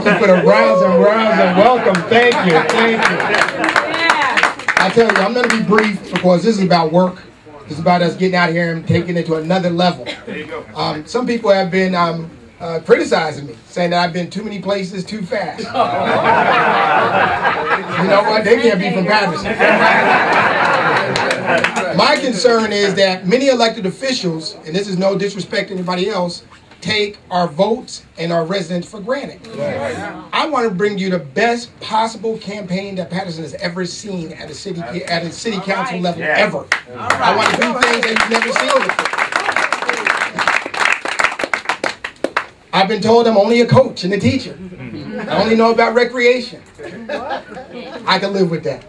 Thank you for the rounds and rounds and welcome. Thank you. Thank you. I tell you, I'm going to be brief because this is about work. This is about us getting out here and taking it to another level. There you go. Some people have been criticizing me, saying that I've been too many places too fast. You know what? They can't be from Patterson. My concern is that many elected officials, and this is no disrespect to anybody else, take our votes and our residents for granted. I want to bring you the best possible campaign that Patterson has ever seen at a city council level ever. I want to do things that you've never seen before. I've been told I'm only a coach and a teacher. I only know about recreation. I can live with that.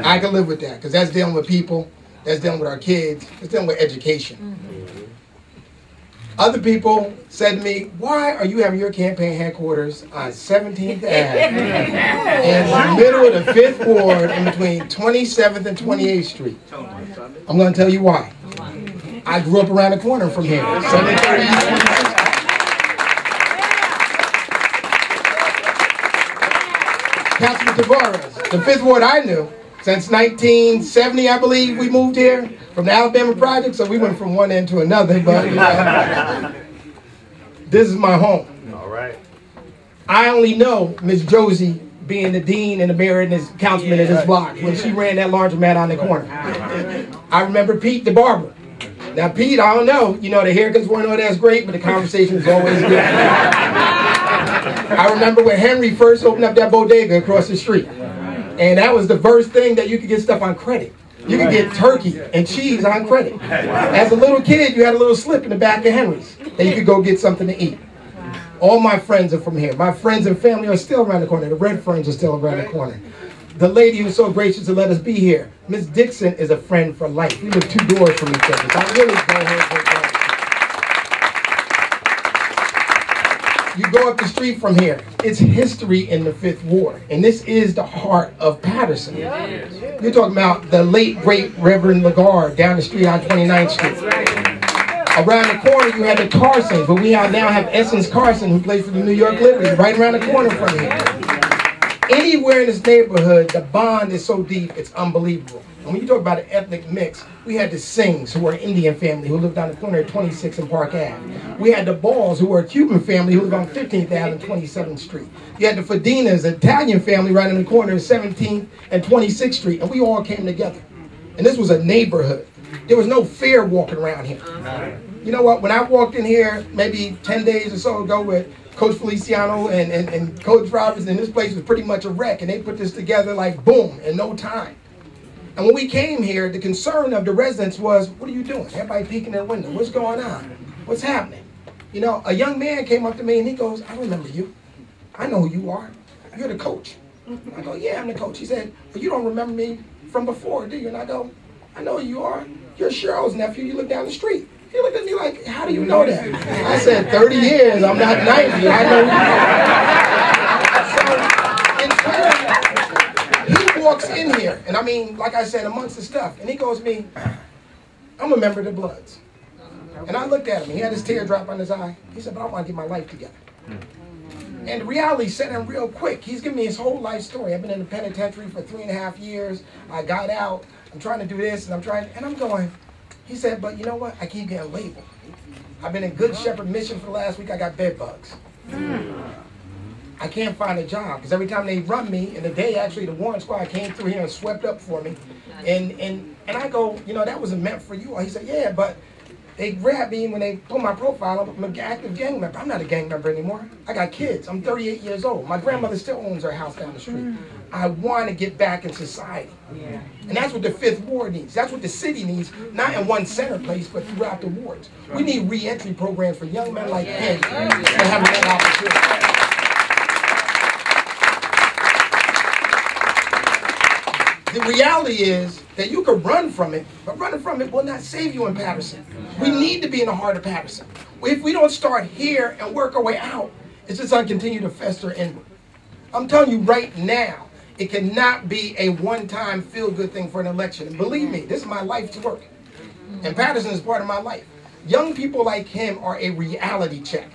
I can live with that because that's dealing with people, that's dealing with our kids, that's dealing with education. Other people said to me, why are you having your campaign headquarters on 17th Ave in the middle of the 5th Ward in between 27th and 28th Street? I'm going to tell you why. I grew up around the corner from here. 730 East 26th. Councilman Tavares, the 5th Ward I knew. Since 1970, I believe, we moved here from the Alabama Project, so we went from one end to another, but this is my home. All right. I only know Miss Josie being the dean and the mayor and this councilman in this block when she ran that laundromat on the corner. I remember Pete the barber. Now, Pete, I don't know, you know, the haircuts weren't all that great, but the conversation was always good. I remember when Henry first opened up that bodega across the street. And that was the first thing that you could get stuff on credit. You could get turkey and cheese on credit. As a little kid, you had a little slip in the back of Henry's that you could go get something to eat. All my friends are from here. My friends and family are still around the corner. The Red Ferns are still around the corner. The lady who was so gracious to let us be here, Miss Dixon, is a friend for life. We live 2 doors from each other. So I really go ahead. You go up the street from here, it's history in the 5th Ward. And this is the heart of Patterson. You're talking about the late, great Reverend Lagarde down the street on 29th Street. Around the corner, you had the Carsons, but we now have Essence Carson, who plays for the New York Liberty, right around the corner from here. Anywhere in this neighborhood, the bond is so deep, it's unbelievable. And when you talk about an ethnic mix, we had the Sings, who were an Indian family who lived on the corner at 26th and Park Ave. We had the Balls, who were a Cuban family who lived on 15th Ave and 27th Street. You had the Fadinas, an Italian family right in the corner of 17th and 26th Street. And we all came together. And this was a neighborhood. There was no fear walking around here. You know what? When I walked in here maybe 10 days or so ago with Coach Feliciano and Coach Roberts, and this place was pretty much a wreck. And they put this together like boom, in no time. And when we came here, the concern of the residents was, what are you doing? Everybody peeking in the window. What's going on? What's happening? You know, a young man came up to me and he goes, I remember you. I know who you are. You're the coach. I go, yeah, I'm the coach. He said, well, you don't remember me from before, do you? And I go, I know who you are. You're Cheryl's nephew. You live down the street. He looked at me like, how do you know that? I said, 30 years. I'm not 90. I know who you are. So, in turn, he walks in here, and I mean, like I said, amongst the stuff, and he goes to me, I'm a member of the Bloods. And I looked at him, he had his teardrop on his eye. He said, but I want to get my life together. And the reality set in real quick. He's giving me his whole life story. I've been in the penitentiary for 3.5 years. I got out. I'm trying to do this, and I'm going. He said, but you know what? I keep getting labeled. I've been in Good Shepherd Mission for the last week. I got bed bugs. I can't find a job because every time they run me, and the day actually the Warren Squad came through here and swept up for me, and I go, you know, that wasn't meant for you. He said, yeah, but they grabbed me when they put my profile up. I'm an active gang member. I'm not a gang member anymore. I got kids. I'm 38 years old. My grandmother still owns her house down the street. I want to get back in society. And that's what the 5th Ward needs. That's what the city needs, not in one center place, but throughout the wards. We need re-entry programs for young men like him to have that opportunity. The reality is that you could run from it, but running from it will not save you in Patterson. We need to be in the heart of Patterson. If we don't start here and work our way out, it's just going to continue to fester inward. I'm telling you right now, it cannot be a one-time feel-good thing for an election. And believe me, this is my life's work. And Patterson is part of my life. Young people like him are a reality check.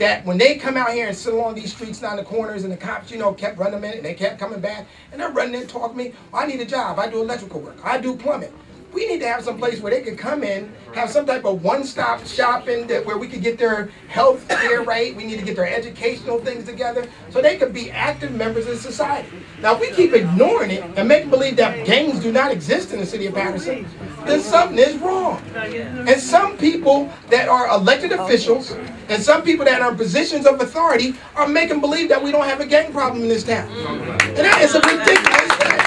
that when they come out here and sit along these streets down the corners and the cops, you know, kept running them in and they kept coming back and they're running in and talking to me, I need a job, I do electrical work, I do plumbing. We need to have some place where they can come in, have some type of one-stop shopping where we could get their health care right. We need to get their educational things together so they could be active members of society. Now, if we keep ignoring it and making believe that gangs do not exist in the city of Patterson, then something is wrong. And some people that are elected officials and some people that are in positions of authority are making believe that we don't have a gang problem in this town. And that is a ridiculous thing.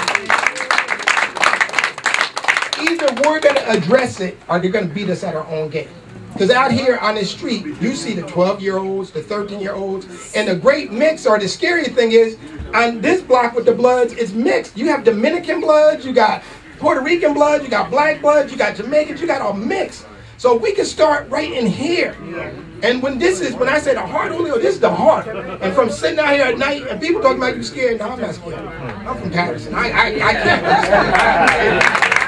Either we're going to address it or they're going to beat us at our own game. Because out here on the street, you see the 12-year-olds, the 13-year-olds, and the great mix, or the scary thing is, on this block with the Bloods, it's mixed. You have Dominican Bloods, you got Puerto Rican Bloods, you got Black Bloods, you got Jamaicans, you got all mixed. So we can start right in here. And when I say the heart, this is the heart. And from sitting out here at night, and people talking about you scared, no, I'm not scared. I'm from Patterson. I can't.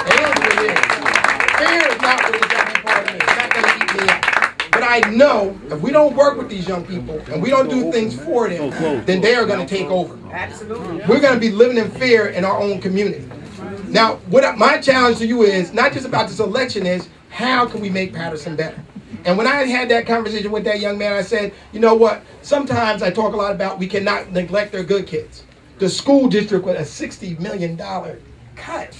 It is what it is. Fear is not what is happening part of me. It's not going to keep me out. But I know if we don't work with these young people and we don't do things for them, then they are going to take over. Absolutely. We're going to be living in fear in our own community. Now, my challenge to you is not just about this election is how can we make Patterson better? And when I had that conversation with that young man, I said, you know what? Sometimes I talk a lot about we cannot neglect their good kids. The school district with a $60 million cut.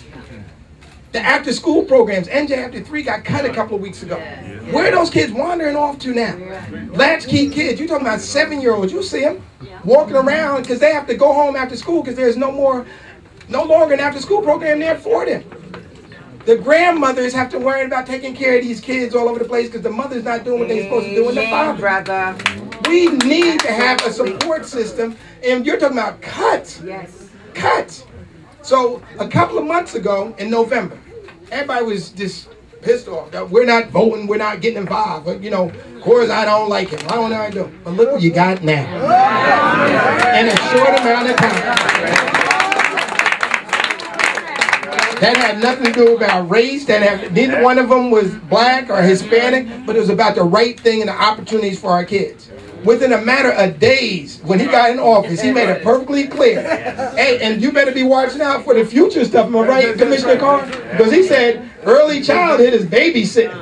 The after-school programs, NJ After 3 got cut a couple of weeks ago. Where are those kids wandering off to now? Latchkey kids, you're talking about 7-year-olds. You see them walking around because they have to go home after school because there's no longer an after-school program there for them. The grandmothers have to worry about taking care of these kids all over the place because the mother's not doing what they're supposed to do and the father. We need to have a support system, and you're talking about cuts. Yes. Cuts. So a couple of months ago in November, everybody was just pissed off that we're not voting, we're not getting involved. But, you know, of course I don't like him. I don't know how to do. But look what you got now. In a short amount of time. That had nothing to do about race. Neither one of them was black or Hispanic, but it was about the right thing and the opportunities for our kids. Within a matter of days, when he got in office, he made it perfectly clear. Hey, and you better be watching out for the future stuff, am I right, Commissioner Carr? Because he said early childhood is babysitting.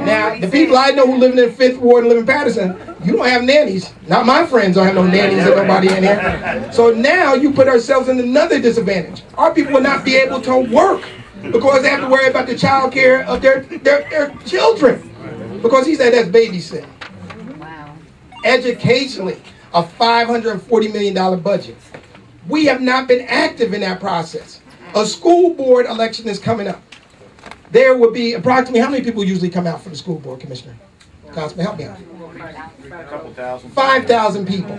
Now, the people I know who live in the 5th Ward and live in Patterson, you don't have nannies. Not my friends don't have no nannies or nobody in here. So now you put ourselves in another disadvantage. Our people will not be able to work because they have to worry about the child care of their children. Because he said that's babysitting. Educationally, a $540 million budget. We have not been active in that process. A school board election is coming up. There will be approximately, how many people usually come out for the school board, Commissioner? Councilman, help me out. 5,000 people.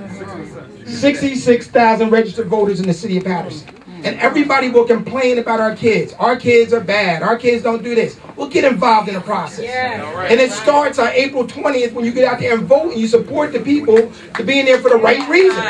66,000 registered voters in the city of Patterson. And everybody will complain about our kids. Our kids are bad. Our kids don't do this. We'll get involved in the process. And it starts on April 20th when you get out there and vote and you support the people to be in there for the right reason.